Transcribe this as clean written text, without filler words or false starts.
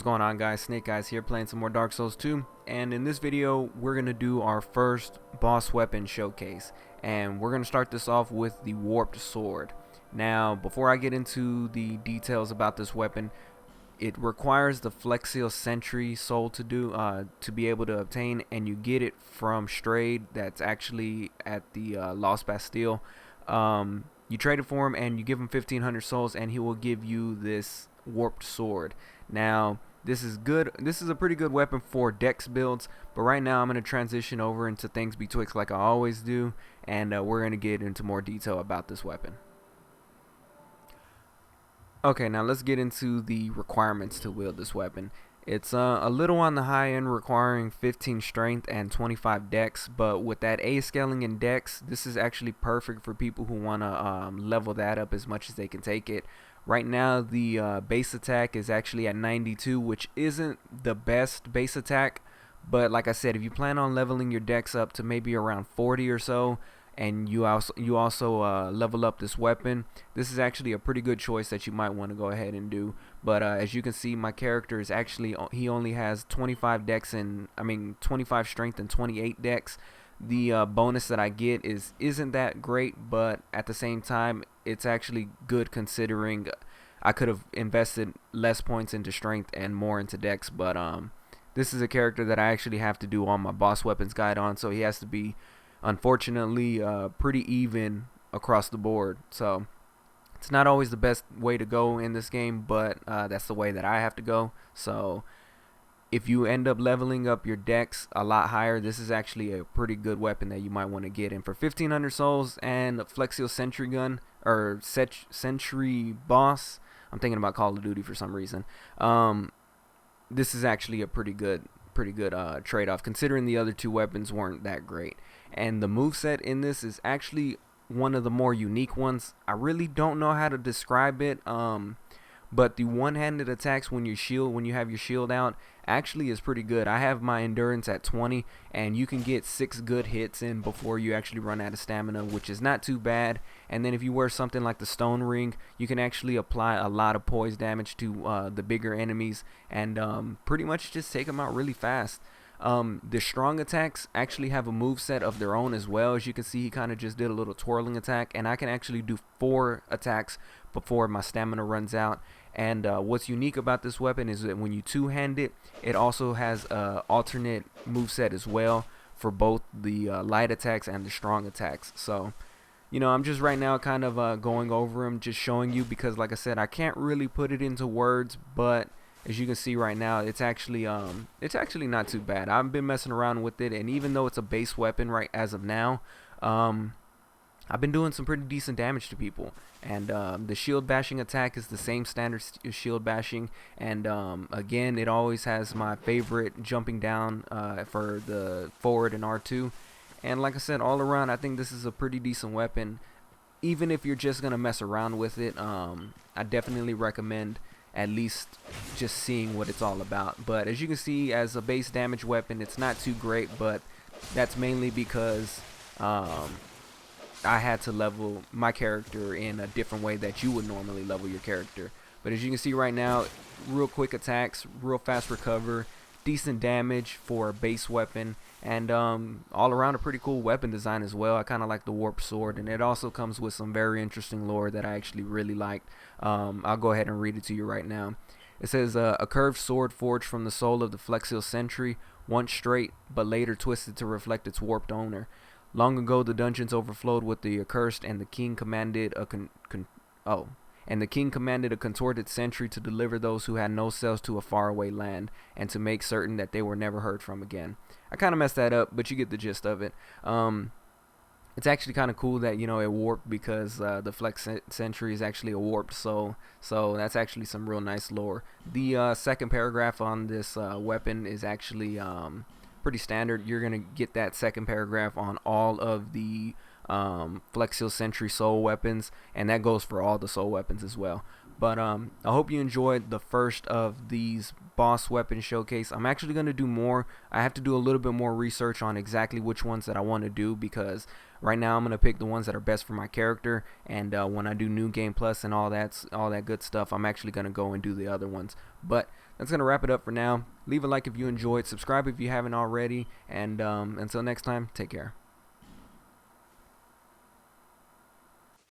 going on, guys? Snake Eyes here, playing some more Dark Souls 2, and in this video we're gonna do our first boss weapon showcase, and we're gonna start this off with the Warped Sword. Now, before I get into the details about this weapon, it requires the Flexile Sentry soul to be able to obtain, and you get it from Strayed. That's actually at the Lost Bastille. You trade it for him, and you give him 1,500 souls, and he will give you this Warped Sword. Now, this is good. This is a pretty good weapon for dex builds, but right now I'm going to transition over into things betwixt like I always do, and we're going to get into more detail about this weapon. Okay, now let's get into the requirements to wield this weapon. It's a little on the high end, requiring 15 strength and 25 dex, but with that A scaling in dex, this is actually perfect for people who want to level that up as much as they can take it. Right now, the base attack is actually at 92, which isn't the best base attack, but like I said, if you plan on leveling your dex up to maybe around 40 or so, and you also level up this weapon, this is actually a pretty good choice that you might want to go ahead and do. But as you can see, my character is actually, he only has 25 dex and 25 strength and 28 dex. The bonus that I get isn't that great, but at the same time it's actually good considering I could have invested less points into strength and more into dex. But this is a character that I actually have to do all my boss weapons guide on, so he has to be, unfortunately, pretty even across the board. So it's not always the best way to go in this game, but that's the way that I have to go. So if you end up leveling up your dex a lot higher, this is actually a pretty good weapon that you might want to get. And for 1,500 souls and Flexile Sentry gun, or Sentry boss, I'm thinking about Call of Duty for some reason, this is actually a pretty good trade-off, considering the other two weapons weren't that great. And the moveset in this is actually one of the more unique ones. I really don't know how to describe it, but the one-handed attacks when you have your shield out actually is pretty good. I have my endurance at 20, and you can get 6 good hits in before you actually run out of stamina, which is not too bad. And then if you wear something like the Stone Ring, you can actually apply a lot of poise damage to the bigger enemies, and pretty much just take them out really fast. The strong attacks actually have a move set of their own as well. As you can see, he kind of just did a little twirling attack, and I can actually do 4 attacks before my stamina runs out. And what's unique about this weapon is that when you two-hand it, it also has a alternate move set as well for both the light attacks and the strong attacks. So, you know, I'm just right now kind of going over them, just showing you, because like I said, I can't really put it into words, but as you can see right now, it's actually not too bad. I've been messing around with it, and even though it's a base weapon right as of now, I've been doing some pretty decent damage to people. And the shield bashing attack is the same standard shield bashing, and again, it always has my favorite jumping down for the forward and R2. And like I said, all around, I think this is a pretty decent weapon. Even if you're just gonna mess around with it, I definitely recommend at least just seeing what it's all about. But as you can see, as a base damage weapon, it's not too great, but that's mainly because I had to level my character in a different way that you would normally level your character. But as you can see right now, real quick attacks, real fast recover, decent damage for a base weapon, and all around a pretty cool weapon design as well. I kind of like the Warped Sword, and it also comes with some very interesting lore that I actually really liked. I'll go ahead and read it to you right now. It says, a curved sword forged from the soul of the Flexile Sentry, once straight but later twisted to reflect its warped owner. Long ago, the dungeons overflowed with the accursed, and the king commanded a contorted sentry to deliver those who had no cells to a faraway land, and to make certain that they were never heard from again. I kind of messed that up, but you get the gist of it. It's actually kind of cool that, you know, it warped, because the Flex Sentry is actually a warped soul, so that's actually some real nice lore. The second paragraph on this weapon is actually pretty standard. You're gonna get that second paragraph on all of the Flexile Sentry soul weapons, and that goes for all the soul weapons as well. But I hope you enjoyed the first of these boss weapon showcase. I'm actually going to do more. I have to do a little bit more research on exactly which ones that I want to do, because right now I'm going to pick the ones that are best for my character, and when I do New Game Plus and all that good stuff, I'm actually going to go and do the other ones. But that's going to wrap it up for now. Leave a like if you enjoyed, subscribe if you haven't already, and until next time, take care.